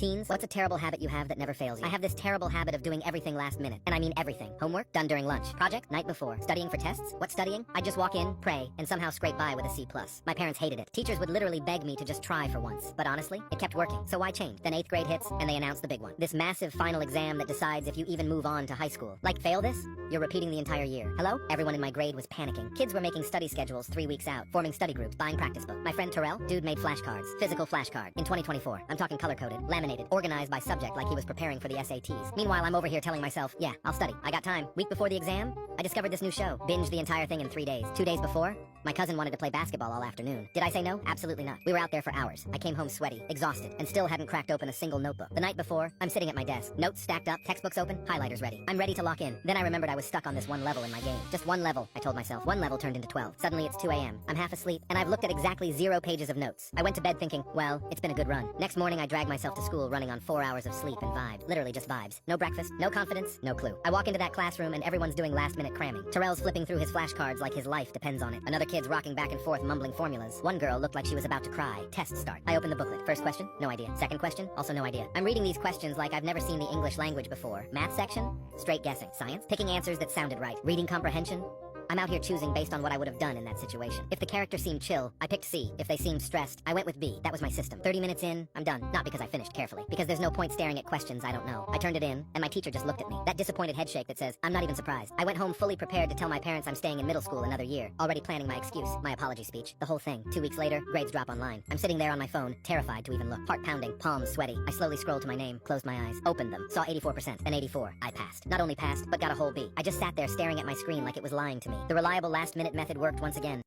Teens, what's a terrible habit you have that never fails you? I have this terrible habit of doing everything last minute. And I mean everything. Homework, done during lunch. Project, night before. Studying for tests? What studying? I'd just walk in, pray, and somehow scrape by with a C+. My parents hated it. Teachers would literally beg me to just try for once. But honestly, it kept working. So why change? Then 8th grade hits, and they announce the big one. This massive final exam that decides if you even move on to high school. Like, fail this? You're repeating the entire year. Hello? Everyone in my grade was panicking. Kids were making study schedules 3 weeks out, forming study groups, buying practice books. My friend Terrell, dude made flashcards. Physical flashcard. In 2024. I'm talking color-coded, laminated, organized by subject like he was preparing for the SATs. Meanwhile, I'm over here telling myself, yeah, I'll study. I got time. Week before the exam, I discovered this new show. Binged the entire thing in 3 days. 2 days before, my cousin wanted to play basketball all afternoon. Did I say no? Absolutely not. We were out there for hours. I came home sweaty, exhausted, and still hadn't cracked open a single notebook. The night before, I'm sitting at my desk. Notes stacked up, textbooks open, highlighters ready. I'm ready to lock in. Then I remembered I was stuck on this one level in my game. Just one level, I told myself. One level turned into 12. Suddenly it's 2 a.m. I'm half asleep, and I've looked at exactly 0 pages of notes. I went to bed thinking, well, it's been a good run. Next morning, I dragged myself to school running on 4 hours of sleep and vibes. Literally just vibes. No breakfast, no confidence, no clue. I walk into that classroom and everyone's doing last-minute cramming. Terrell's flipping through his flashcards like his life depends on it. Another kid's rocking back and forth mumbling formulas. One girl looked like she was about to cry. Test start. I open the booklet. First question? No idea. Second question? Also no idea. I'm reading these questions like I've never seen the English language before. Math section? Straight guessing. Science? Picking answers that sounded right. Reading comprehension? I'm out here choosing based on what I would have done in that situation. If the character seemed chill, I picked C. If they seemed stressed, I went with B. That was my system. 30 minutes in, I'm done. Not because I finished carefully. Because there's no point staring at questions I don't know. I turned it in, and my teacher just looked at me. That disappointed headshake that says, I'm not even surprised. I went home fully prepared to tell my parents I'm staying in middle school another year. Already planning my excuse, my apology speech, the whole thing. 2 weeks later, grades drop online. I'm sitting there on my phone, terrified to even look. Heart pounding, palms sweaty. I slowly scrolled to my name, closed my eyes, opened them, saw 84%, and 84. I passed. Not only passed, but got a whole B. I just sat there staring at my screen like it was lying to me. The reliable last-minute method worked once again.